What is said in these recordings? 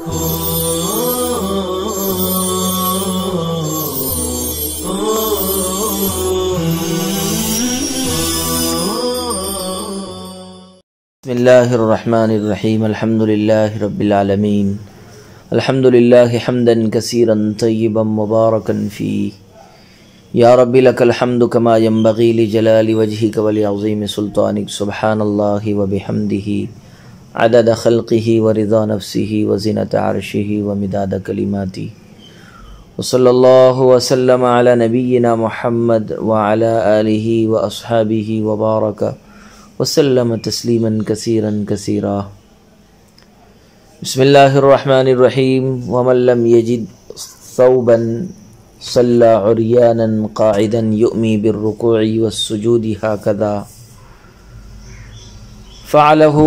بسم اللہ الرحمن الرحیم الحمد للہ رب العالمین الحمد للہ حمدا کثیرا طیبا مبارکا فیہ یا رب لک الحمد کما ینبغی لجلال وجہک ولعظیم سلطانک سبحان اللہ وبحمدہ عدد خلقہ ورضا نفسہ وزنۃ عرشہ ومداد کلماتہ وصلی اللہ وسلم علی نبینا محمد وعلی آلہ واصحابہ وبارک وسلم تسلیما کثیرا کثیرا بسم اللہ الرحمن الرحیم ومن لم یجد ثوبا صلی عریانا قاعدا یؤمی بالرکوع والسجود هكذا فعله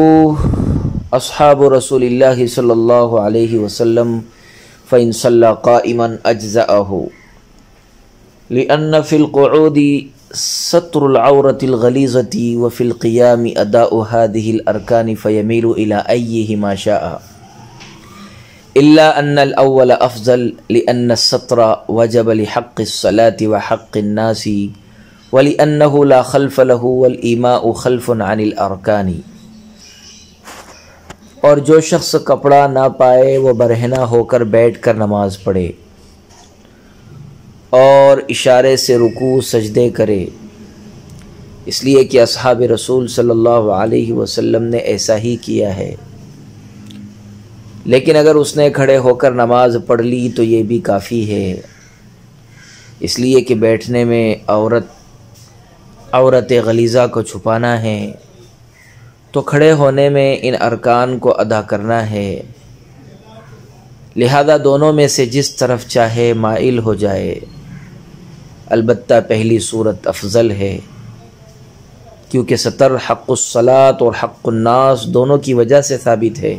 اصحاب رسول اللہ صلی اللہ علیہ وسلم فإن صلى قائما أجزأه لأن في القعود ستر العورة الغليظة وفي القيام أداء هذه الأركان فيميل إلى أيهما شاء إلا أن الأول أفضل لأن الستر وجب لحق الصلاة وحق الناس ولأنه لا خلف له والإيماء خلف عن الأركان۔ اور جو شخص کپڑا نہ پائے وہ برہنہ ہو کر بیٹھ کر نماز پڑھے اور اشارے سے رکوع سجدے کرے، اس لیے کہ اصحاب رسول صلی اللہ علیہ وسلم نے ایسا ہی کیا ہے۔ لیکن اگر اس نے کھڑے ہو کر نماز پڑھ لی تو یہ بھی کافی ہے، اس لیے کہ بیٹھنے میں عورت غلیظہ کو چھپانا ہے تو کھڑے ہونے میں ان ارکان کو ادا کرنا ہے، لہذا دونوں میں سے جس طرف چاہے مائل ہو جائے۔ البتہ پہلی صورت افضل ہے، کیونکہ ستر حق الصلاۃ اور حق الناس دونوں کی وجہ سے ثابت ہے،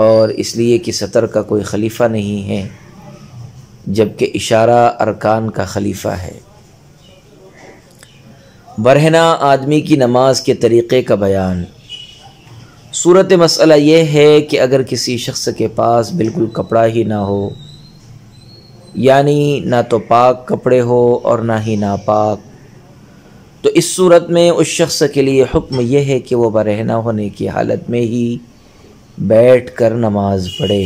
اور اس لیے کہ ستر کا کوئی خلیفہ نہیں ہے جبکہ اشارہ ارکان کا خلیفہ ہے۔ برہنہ آدمی کی نماز کے طریقے کا بیان۔ صورت مسئلہ یہ ہے کہ اگر کسی شخص کے پاس بالکل کپڑا ہی نہ ہو، یعنی نہ تو پاک کپڑے ہو اور نہ ہی ناپاک، تو اس صورت میں اس شخص کے لیے حکم یہ ہے کہ وہ برہنہ ہونے کی حالت میں ہی بیٹھ کر نماز پڑھے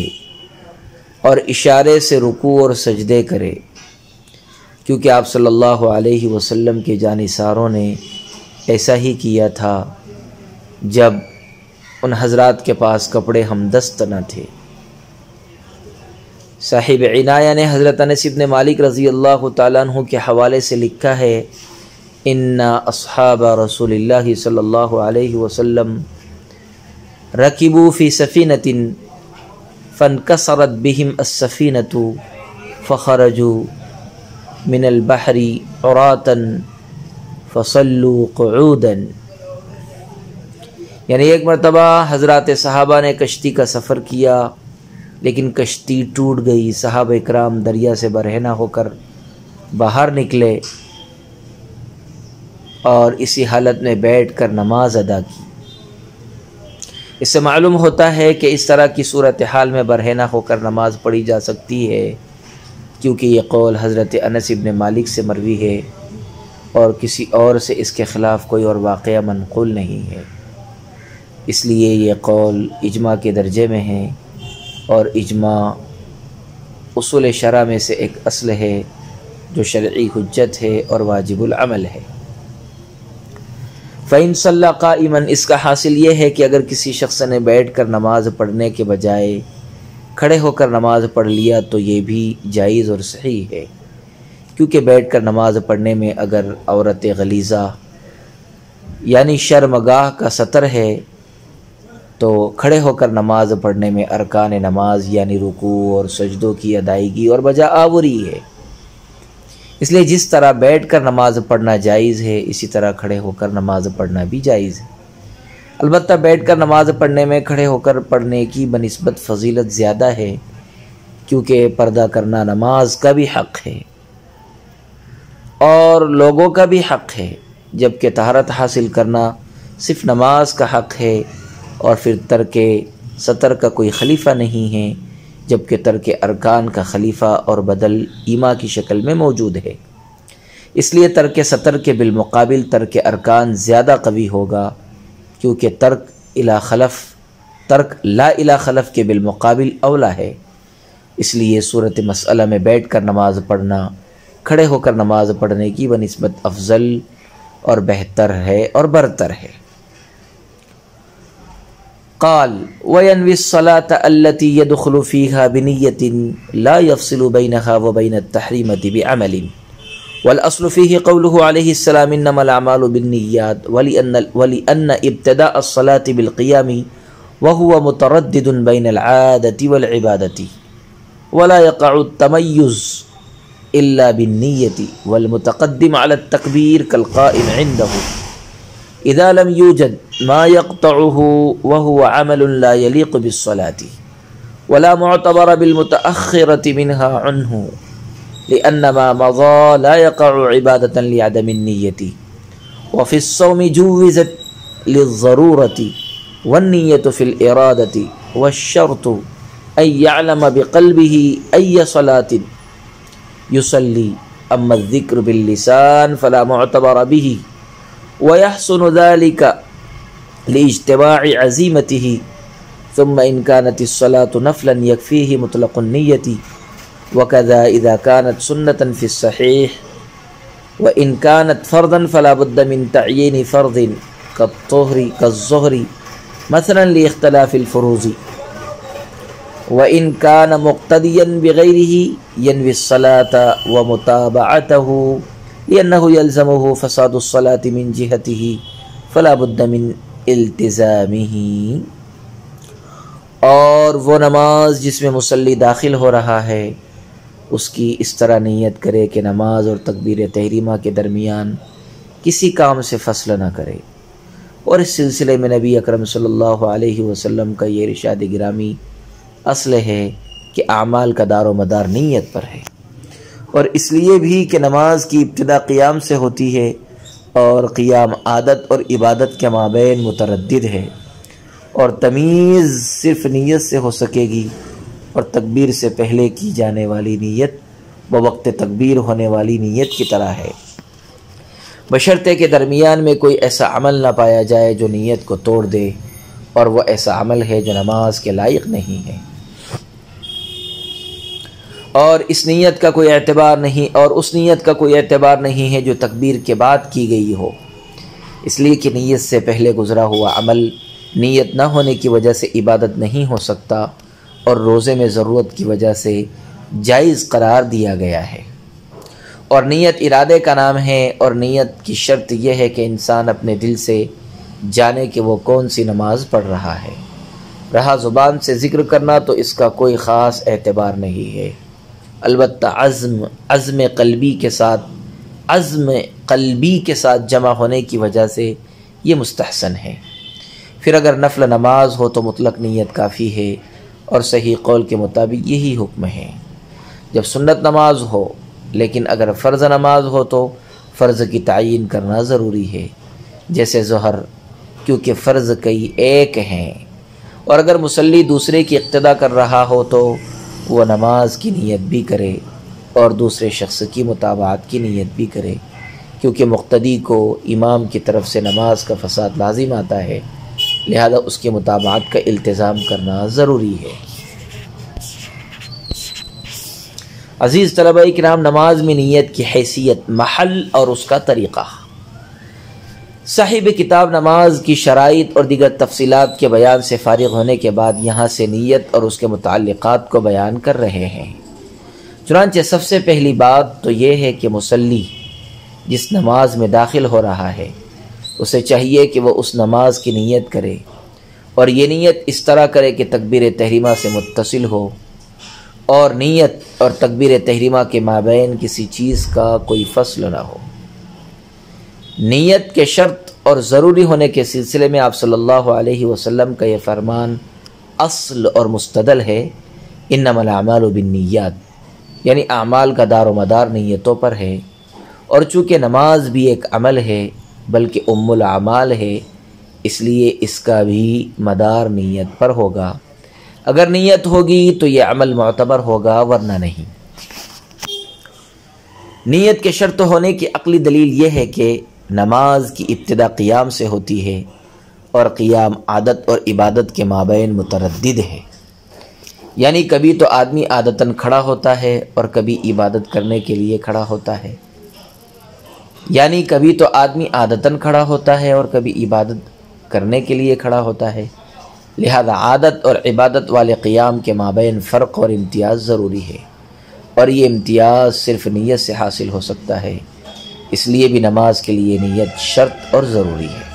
اور اشارے سے رکوع اور سجدے کرے، کیونکہ آپ صلی اللہ علیہ وسلم کے جانثاروں نے ایسا ہی کیا تھا جب ان حضرات کے پاس کپڑے ہمدست نہ تھے۔ صاحب عنایہ نے حضرت انس بن مالک رضی اللہ تعالیٰ عنہ کے حوالے سے لکھا ہے، ان اصحاب رسول اللہ صلی اللہ علیہ وسلم رکبوا فی سفینۃ فانکسرت بہم السفینۃ فخرجوا من البحر عراتا فصلوا قعودا۔ یعنی ایک مرتبہ حضرات صحابہ نے کشتی کا سفر کیا لیکن کشتی ٹوٹ گئی، صحابہ اکرام دریا سے برہنہ ہو کر باہر نکلے اور اسی حالت میں بیٹھ کر نماز ادا کی۔ اس سے معلوم ہوتا ہے کہ اس طرح کی صورتحال میں برہنہ ہو کر نماز پڑھی جا سکتی ہے، کیونکہ یہ قول حضرت انس بن مالک سے مروی ہے اور کسی اور سے اس کے خلاف کوئی اور واقعہ منقول نہیں ہے، اس لیے یہ قول اجماع کے درجے میں ہے، اور اجماع اصول شرع میں سے ایک اصل ہے جو شرعی حجت ہے اور واجب العمل ہے۔ فَإِن صَلَّى قَائِمًا، اس کا حاصل یہ ہے کہ اگر کسی شخص نے بیٹھ کر نماز پڑھنے کے بجائے کھڑے ہو کر نماز پڑھ لیا تو یہ بھی جائز اور صحیح ہے، کیونکہ بیٹھ کر نماز پڑھنے میں اگر عورت غلیظہ یعنی شرمگاہ کا ستر ہے تو کھڑے ہو کر نماز پڑھنے میں ارکان نماز یعنی رکوع اور سجدوں کی ادائیگی اور بجا آوری ہے، اس لیے جس طرح بیٹھ کر نماز پڑھنا جائز ہے اسی طرح کھڑے ہو کر نماز پڑھنا بھی جائز ہے۔ البتہ بیٹھ کر نماز پڑھنے میں کھڑے ہو کر پڑھنے کی بنسبت فضیلت زیادہ ہے، کیونکہ پردہ کرنا نماز کا بھی حق ہے اور لوگوں کا بھی حق ہے، جبکہ طہارت حاصل کرنا صرف نماز کا حق ہے، اور پھر ترک سطر کا کوئی خلیفہ نہیں ہے، جبکہ ترک ارکان کا خلیفہ اور بدل ایما کی شکل میں موجود ہے۔ اس لیے ترک سطر کے بالمقابل ترک ارکان زیادہ قوی ہوگا، کیونکہ ترک لا الہ خلف کے بالمقابل اولا ہے۔ اس لیے صورت مسئلہ میں بیٹھ کر نماز پڑھنا کھڑے ہو کر نماز پڑھنے کی بنسبت افضل اور بہتر ہے اور برتر ہے۔ قال وَيَنْوِي الصَّلَاةَ الَّتِي يَدْخُلُ فِيهَا بِنِيَّةٍ لَا يَفْصِلُ بَيْنَهَا وَبَيْنَ التَّحْرِيمَةِ بِعَمَلٍ وَالْأَصْلُ فِيهِ قَوْلُهُ عَلَيْهِ السَّلَامِ إِنَّمَا الْأَعْمَالُ بِالنِّيَّاتِ وَلِأَنَّ ابْتِدَاءَ الصَّلَاةِ بِالْقِيَامِ وَهُوَ مُتَرَدِّدٌ بَيْنَ الْعَادَةِ وَالْعِبَادَةِ وَلَا يَقَعُ التَّمَيُّزُ إِلَّا بِالنِّيَّةِ وَالْمُتَقَدِّمُ عَلَى التَّكْبِيرِ كَالْقَائِمِ عِنْدَهُ إذا لم يوجد ما يقطعه وهو عمل لا يليق بالصلاة ولا معتبر بالمتأخرة منها عنه لأن ما مضى لا يقع عبادة لعدم النية وفي الصوم جوزت للضرورة والنية في الإرادة والشرط أن يعلم بقلبه أي صلاة يصلي أما الذكر باللسان فلا معتبر به ويحسن ذلك لاجتماع عزيمته ثم إن كانت الصلاة نفلا يكفيه مطلق النية وكذا إذا كانت سنة في الصحيح وإن كانت فرضا فلا بد من تعيين فرض كالظهر مثلا لاختلاف الفروض وإن كان مقتديا بغيره ينوي الصلاة ومتابعته لأنه يلزمه فساد الصلاة من جهته فلا بد من التزامه۔ اور وہ نماز جس میں مصلی داخل ہو رہا ہے اس کی اس طرح نیت کرے کہ نماز اور تکبیر تحریمہ کے درمیان کسی کام سے فصل نہ کرے۔ اور اس سلسلے میں نبی اکرم صلی اللہ علیہ وسلم کا یہ ارشاد گرامی اصل ہے کہ اعمال کا دار و مدار نیت پر ہے، اور اس لیے بھی کہ نماز کی ابتدا قیام سے ہوتی ہے اور قیام عادت اور عبادت کے مابین متردد ہے، اور تمیز صرف نیت سے ہو سکے گی، اور تکبیر سے پہلے کی جانے والی نیت بوقت تکبیر ہونے والی نیت کی طرح ہے، بشرطے کہ درمیان میں کوئی ایسا عمل نہ پایا جائے جو نیت کو توڑ دے، اور وہ ایسا عمل ہے جو نماز کے لائق نہیں ہے، اور اس نیت کا کوئی اعتبار نہیں ہے جو تکبیر کے بعد کی گئی ہو، اس لیے کہ نیت سے پہلے گزرا ہوا عمل نیت نہ ہونے کی وجہ سے عبادت نہیں ہو سکتا، اور روزے میں ضرورت کی وجہ سے جائز قرار دیا گیا ہے۔ اور نیت ارادے کا نام ہے، اور نیت کی شرط یہ ہے کہ انسان اپنے دل سے جانے کہ وہ کون سی نماز پڑھ رہا ہے۔ رہا زبان سے ذکر کرنا تو اس کا کوئی خاص اعتبار نہیں ہے، البتہ عزم قلبی کے ساتھ جمع ہونے کی وجہ سے یہ مستحسن ہے۔ پھر اگر نفل نماز ہو تو مطلق نیت کافی ہے، اور صحیح قول کے مطابق یہی حکم ہے۔ جب سنت نماز ہو، لیکن اگر فرض نماز ہو تو فرض کی تعیین کرنا ضروری ہے، جیسے ظہر، کیونکہ فرض کئی ایک ہیں، اور اگر مصلی دوسرے کی اقتدا کر رہا ہو تو وہ نماز کی نیت بھی کرے اور دوسرے شخص کی متابعت کی نیت بھی کرے، کیونکہ مقتدی کو امام کی طرف سے نماز کا فساد لازم آتا ہے، لہذا اس کی متابعت کا التزام کرنا ضروری ہے۔ عزیز طلباء کرام، نماز میں نیت کی حیثیت، محل اور اس کا طریقہ۔ صاحب کتاب نماز کی شرائط اور دیگر تفصیلات کے بیان سے فارغ ہونے کے بعد یہاں سے نیت اور اس کے متعلقات کو بیان کر رہے ہیں۔ چنانچہ سب سے پہلی بات تو یہ ہے کہ مصلی جس نماز میں داخل ہو رہا ہے اسے چاہیے کہ وہ اس نماز کی نیت کرے، اور یہ نیت اس طرح کرے کہ تکبیر تحریمہ سے متصل ہو، اور نیت اور تکبیر تحریمہ کے مابین کسی چیز کا کوئی فصل نہ ہو۔ نیت کے شرط اور ضروری ہونے کے سلسلے میں آپ صلی اللہ علیہ وسلم کا یہ فرمان اصل اور مستدل ہے، انما الاعمال بالنیات، یعنی اعمال کا دار و مدار نیتوں پر ہے، اور چونکہ نماز بھی ایک عمل ہے بلکہ ام الاعمال ہے، اس لیے اس کا بھی مدار نیت پر ہوگا۔ اگر نیت ہوگی تو یہ عمل معتبر ہوگا، ورنہ نہیں۔ نیت کے شرط ہونے کی عقلی دلیل یہ ہے کہ نماز کی ابتدا قیام سے ہوتی ہے، اور قیام عادت اور عبادت کے مابین متردد ہے، یعنی کبھی تو آدمی عادتاً کھڑا ہوتا ہے اور کبھی عبادت کرنے کے لیے کھڑا ہوتا ہے، یعنی کبھی تو آدمی عادتاً کھڑا ہوتا ہے اور کبھی عبادت کرنے کے لیے کھڑا ہوتا ہے، لہذا عادت اور عبادت والے قیام کے مابین فرق اور امتیاز ضروری ہے، اور یہ امتیاز صرف نیت سے حاصل ہو سکتا ہے، اس لیے بھی نماز کے لیے نیت شرط اور ضروری ہے۔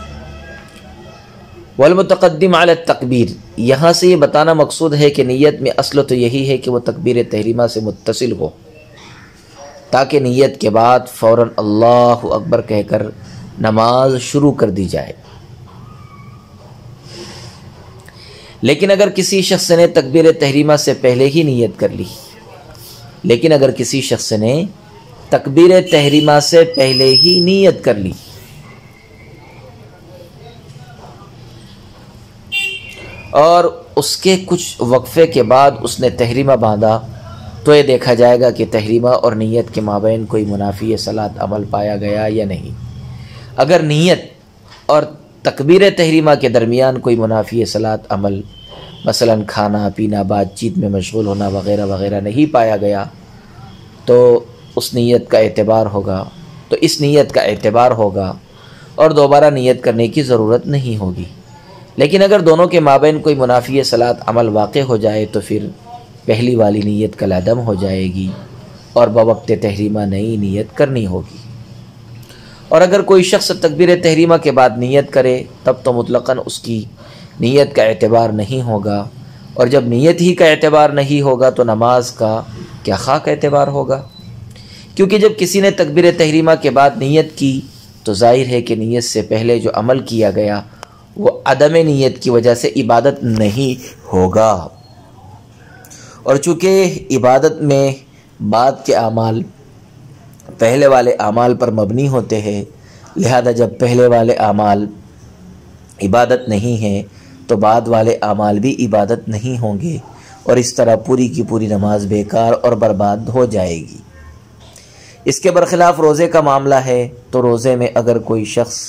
والمتقدم علی التکبیر، یہاں سے یہ بتانا مقصود ہے کہ نیت میں اصل تو یہی ہے کہ وہ تکبیر تحریمہ سے متصل ہو، تاکہ نیت کے بعد فوراً اللہ اکبر کہہ کر نماز شروع کر دی جائے۔ لیکن اگر کسی شخص نے تکبیر تحریمہ سے پہلے ہی نیت کر لی، کر لی اور اس کے کچھ وقفے کے بعد اس نے تحریمہ باندھا، تو یہ دیکھا جائے گا کہ تحریمہ اور نیت کے مابین کوئی منافی صلاۃ عمل پایا گیا یا نہیں۔ اگر نیت اور تکبیر تحریمہ کے درمیان کوئی منافی صلاۃ عمل، مثلا کھانا پینا، بات چیت میں مشغول ہونا وغیرہ وغیرہ نہیں پایا گیا، تو اس نیت کا اعتبار ہوگا اور دوبارہ نیت کرنے کی ضرورت نہیں ہوگی۔ لیکن اگر دونوں کے مابین کوئی منافی صلاۃ عمل واقع ہو جائے تو پھر پہلی والی نیت کالعدم ہو جائے گی اور بوقت تحریمہ نئی نیت کرنی ہوگی۔ اور اگر کوئی شخص تکبیر تحریمہ کے بعد نیت کرے تب تو مطلقاً اس کی نیت کا اعتبار نہیں ہوگا، اور جب نیت ہی کا اعتبار نہیں ہوگا تو نماز کا کیا خاک اعتبار ہوگا؟ کیونکہ جب کسی نے تکبیر تحریمہ کے بعد نیت کی تو ظاہر ہے کہ نیت سے پہلے جو عمل کیا گیا وہ عدم نیت کی وجہ سے عبادت نہیں ہوگا، اور چونکہ عبادت میں بعد کے اعمال پہلے والے اعمال پر مبنی ہوتے ہیں، لہذا جب پہلے والے اعمال عبادت نہیں ہیں تو بعد والے اعمال بھی عبادت نہیں ہوں گے، اور اس طرح پوری کی پوری نماز بیکار اور برباد ہو جائے گی۔ اس کے برخلاف روزے کا معاملہ ہے تو روزے میں اگر کوئی شخص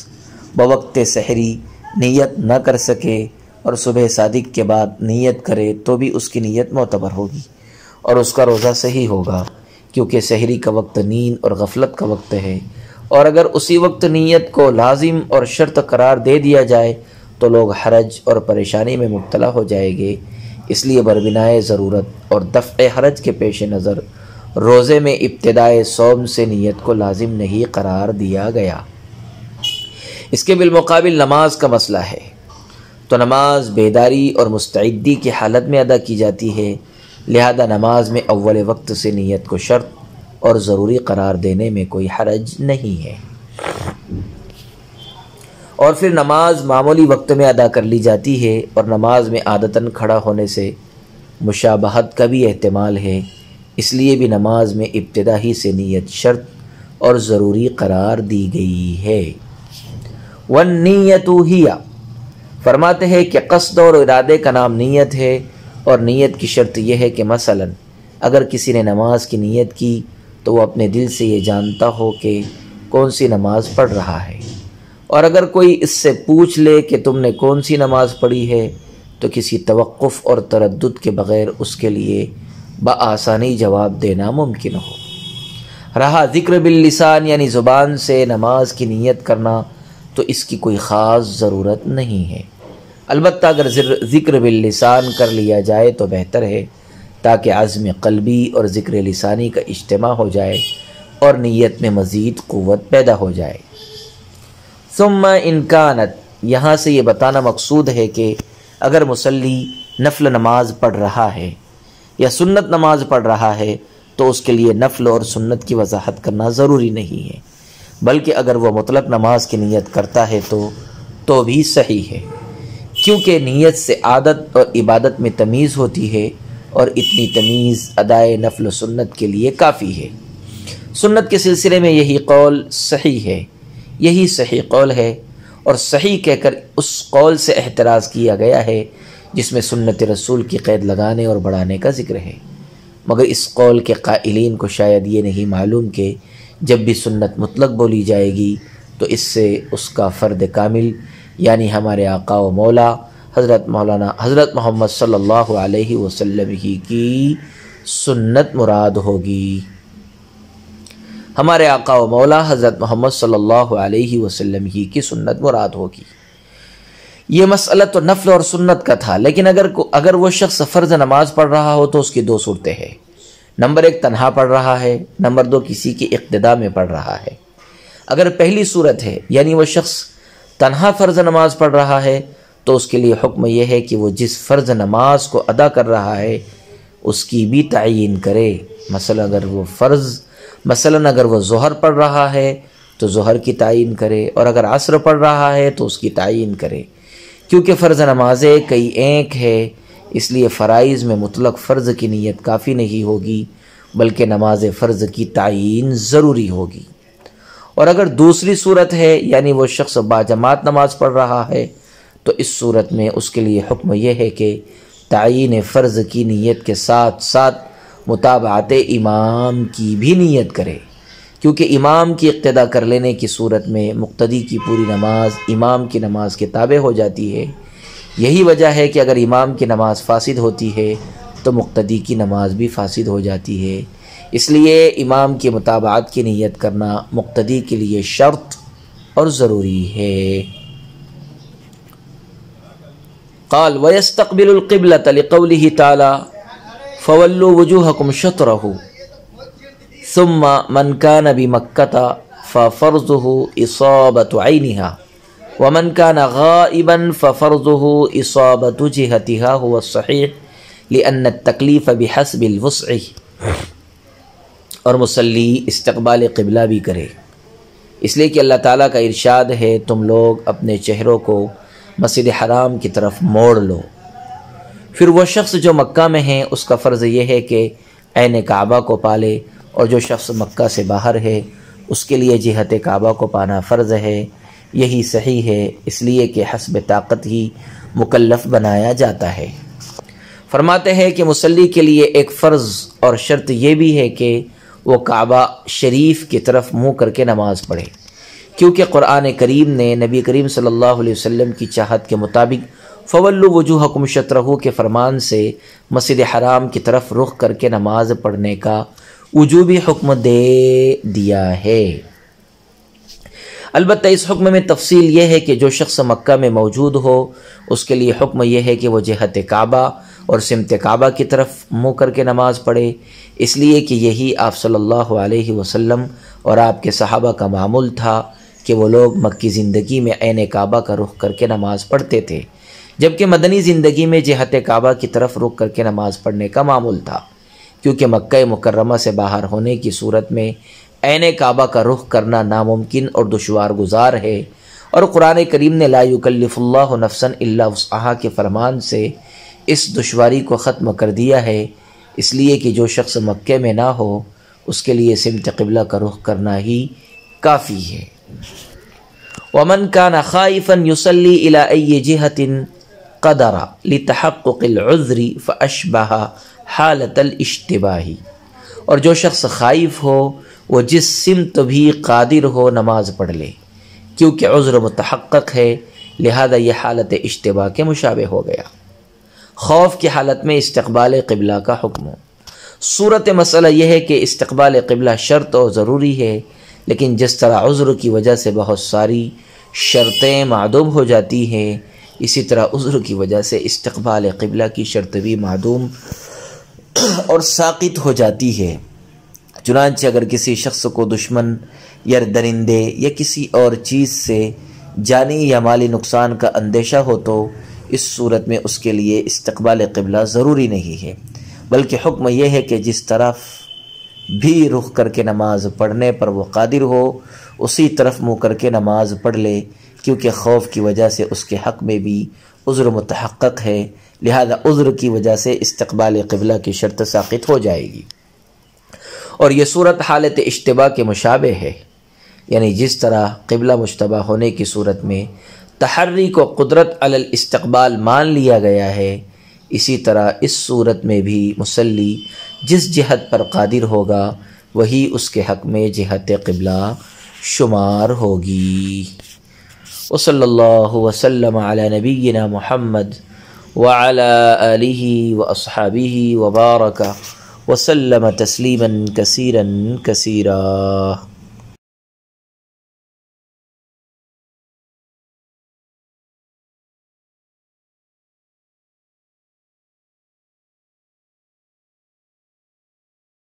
بوقت سحری نیت نہ کر سکے اور صبح صادق کے بعد نیت کرے تو بھی اس کی نیت معتبر ہوگی اور اس کا روزہ صحیح ہوگا، کیونکہ سحری کا وقت نیند اور غفلت کا وقت ہے، اور اگر اسی وقت نیت کو لازم اور شرط قرار دے دیا جائے تو لوگ حرج اور پریشانی میں مبتلا ہو جائیں گے۔ اس لیے بربنائے ضرورت اور دفع حرج کے پیش نظر روزے میں ابتدائے صوم سے نیت کو لازم نہیں قرار دیا گیا۔ اس کے بالمقابل نماز کا مسئلہ ہے تو نماز بیداری اور مستعدی کی حالت میں ادا کی جاتی ہے، لہذا نماز میں اول وقت سے نیت کو شرط اور ضروری قرار دینے میں کوئی حرج نہیں ہے، اور پھر نماز معمولی وقت میں ادا کر لی جاتی ہے، اور نماز میں عادتاً کھڑا ہونے سے مشابہت کا بھی احتمال ہے، اس لیے بھی نماز میں ابتدا ہی سے نیت شرط اور ضروری قرار دی گئی ہے۔ وَالنِّيَّةُ هِيَ، فرماتے ہیں کہ قصد اور ارادے کا نام نیت ہے، اور نیت کی شرط یہ ہے کہ مثلا اگر کسی نے نماز کی نیت کی تو وہ اپنے دل سے یہ جانتا ہو کہ کون سی نماز پڑھ رہا ہے، اور اگر کوئی اس سے پوچھ لے کہ تم نے کون سی نماز پڑھی ہے تو کسی توقف اور تردد کے بغیر اس کے لیے بآسانی جواب دینا ممکن ہو۔ رہا ذکر باللسان یعنی زبان سے نماز کی نیت کرنا، تو اس کی کوئی خاص ضرورت نہیں ہے، البتہ اگر ذکر باللسان کر لیا جائے تو بہتر ہے، تاکہ عزم قلبی اور ذکر لسانی کا اجتماع ہو جائے اور نیت میں مزید قوت پیدا ہو جائے۔ ثم ان کانت، یہاں سے یہ بتانا مقصود ہے کہ اگر مصلی نفل نماز پڑھ رہا ہے یا سنت نماز پڑھ رہا ہے تو اس کے لیے نفل اور سنت کی وضاحت کرنا ضروری نہیں ہے، بلکہ اگر وہ مطلق نماز کی نیت کرتا ہے تو بھی صحیح ہے، کیونکہ نیت سے عادت اور عبادت میں تمیز ہوتی ہے، اور اتنی تمیز ادائے نفل و سنت کے لیے کافی ہے۔ سنت کے سلسلے میں یہی قول صحیح ہے، یہی صحیح قول ہے، اور صحیح کہہ کر اس قول سے احتراز کیا گیا ہے جس میں سنت رسول کی قید لگانے اور بڑھانے کا ذکر ہے، مگر اس قول کے قائلین کو شاید یہ نہیں معلوم کہ جب بھی سنت مطلق بولی جائے گی تو اس سے اس کا فرد کامل یعنی ہمارے آقا و مولا حضرت محمد صلی اللہ علیہ وسلم ہی کی سنت مراد ہوگی۔ ہمارے آقا و مولا حضرت محمد صلی اللہ علیہ وسلم ہی کی سنت مراد ہوگی۔ یہ مسئلہ تو نفل اور سنت کا تھا، لیکن اگر وہ شخص فرض نماز پڑھ رہا ہو تو اس کی دو صورتیں ہیں۔ نمبر 1 تنہا پڑھ رہا ہے، نمبر 2 کسی کی اقتداء میں پڑھ رہا ہے۔ اگر پہلی صورت ہے یعنی وہ شخص تنہا فرض نماز پڑھ رہا ہے تو اس کے لیے حکم یہ ہے کہ وہ جس فرض نماز کو ادا کر رہا ہے اس کی بھی تعیین کرے۔ مثلا اگر وہ ظہر پڑھ رہا ہے تو ظہر کی تعیین کرے، اور اگر عصر پڑھ رہا ہے تو اس کی تعیین کرے، کیونکہ فرض نمازیں کئی ایک ہے، اس لیے فرائض میں مطلق فرض کی نیت کافی نہیں ہوگی بلکہ نماز فرض کی تعیین ضروری ہوگی۔ اور اگر دوسری صورت ہے یعنی وہ شخص باجماعت نماز پڑھ رہا ہے تو اس صورت میں اس کے لیے حکم یہ ہے کہ تعیین فرض کی نیت کے ساتھ ساتھ متابعت امام کی بھی نیت کرے، کیونکہ امام کی اقتداء کر لینے کی صورت میں مقتدی کی پوری نماز امام کی نماز کے تابع ہو جاتی ہے۔ یہی وجہ ہے کہ اگر امام کی نماز فاسد ہوتی ہے تو مقتدی کی نماز بھی فاسد ہو جاتی ہے، اس لیے امام کی متابعت کی نیت کرنا مقتدی کے لیے شرط اور ضروری ہے۔ قال وَيَسْتَقْبِلُ الْقِبْلَةَ لِقَوْلِهِ تَعَالَى فَوَلُّوا وُجُوهَكُمْ شَطْرَهُ ثُمَّ مَنْ كَانَ بِمَكَّةَ فَفَرْضُهُ إِصَابَةُ عَيْنِهَا وَمَنْ كَانَ غَائِبًا فَفَرْضُهُ إِصَابَةُ جِهَتِهَا هُوَ الصَّحِيحُ لِأَنَّ التَّكْلِيفَ بِحَسْبِ الْوُسْعِ۔ اور مصلی استقبال قبلہ بھی کرے، اس لیے کہ اللہ تعالیٰ کا ارشاد ہے تم لوگ اپنے چہروں کو مسجد حرام کی طرف موڑ لو۔ پھر وہ شخص جو مکہ میں ہے اس کا فرض یہ ہے کہ عین کعبہ کو پالے، اور جو شخص مکہ سے باہر ہے اس کے لیے جہت کعبہ کو پانا فرض ہے۔ یہی صحیح ہے، اس لیے کہ حسب طاقت ہی مکلف بنایا جاتا ہے۔ فرماتے ہیں کہ مصلی کے لیے ایک فرض اور شرط یہ بھی ہے کہ وہ کعبہ شریف کی طرف منہ کر کے نماز پڑھے، کیونکہ قرآن کریم نے نبی کریم صلی اللہ علیہ وسلم کی چاہت کے مطابق فَوَلُّوا وُجُوهَكُمْ شَطْرَهُ کے فرمان سے مسجد حرام کی طرف رخ کر کے نماز پڑھنے کا وجوبی حکم دے دیا ہے۔ البتہ اس حکم میں تفصیل یہ ہے کہ جو شخص مکہ میں موجود ہو اس کے لیے حکم یہ ہے کہ وہ جہت کعبہ اور سمت کعبہ کی طرف منہ کر کے نماز پڑھے، اس لیے کہ یہی آپ صلی اللہ علیہ وسلم اور آپ کے صحابہ کا معمول تھا کہ وہ لوگ مکی زندگی میں عین کعبہ کا رخ کر کے نماز پڑھتے تھے، جبکہ مدنی زندگی میں جہت کعبہ کی طرف رخ کر کے نماز پڑھنے کا معمول تھا، کیونکہ مکہ مکرمہ سے باہر ہونے کی صورت میں عین کعبہ کا رخ کرنا ناممکن اور دشوار گزار ہے، اور قرآن کریم نے لا یکلف اللہ نفسا الا وسعہا کے فرمان سے اس دشواری کو ختم کر دیا ہے، اس لیے کہ جو شخص مکہ میں نہ ہو اس کے لیے سمت قبلہ کا رخ کرنا ہی کافی ہے۔ وَمَنْ كَانَ خَائِفًا يُصَلِّي إِلَىٰ أَيِّ جِهَةٍ قَدَرَ لِتَحَقُّقِ الْعُذْرِ فَأَشْبَهَ حَالَةَ الْإِشْتِبَاهِ، اور جو شخص خائف ہو وہ جس سمت بھی قادر ہو نماز پڑھ لے، کیونکہ عذر متحقق ہے، لہذا یہ حالت اشتباہ کے مشابہ ہو گیا۔ خوف کی حالت میں استقبال قبلہ کا حکم۔ صورت مسئلہ یہ ہے کہ استقبال قبلہ شرط اور ضروری ہے، لیکن جس طرح عذر کی وجہ سے بہت ساری شرطیں معدوم ہو جاتی ہیں، اسی طرح عذر کی وجہ سے استقبال قبلہ کی شرط بھی معدوم اور ساقط ہو جاتی ہے۔ چنانچہ اگر کسی شخص کو دشمن یا درندے یا کسی اور چیز سے جانی یا مالی نقصان کا اندیشہ ہو تو اس صورت میں اس کے لیے استقبال قبلہ ضروری نہیں ہے، بلکہ حکم یہ ہے کہ جس طرف بھی رخ کر کے نماز پڑھنے پر وہ قادر ہو اسی طرف منہ کر کے نماز پڑھ لے، کیونکہ خوف کی وجہ سے اس کے حق میں بھی عذر متحقق ہے، لہذا عذر کی وجہ سے استقبال قبلہ کی شرط ساقط ہو جائے گی۔ اور یہ صورت حالت اشتباہ کے مشابہ ہے، یعنی جس طرح قبلہ مشتبہ ہونے کی صورت میں تحری کو قدرت علی الاستقبال مان لیا گیا ہے، اسی طرح اس صورت میں بھی مصلی جس جہت پر قادر ہوگا وہی اس کے حق میں جہت قبلہ شمار ہوگی۔ وصلی اللہ وسلم علی نبینا محمد وعلی آلہ واصحابہ وبارک وسلم تسلیما کثیرا کثیرا۔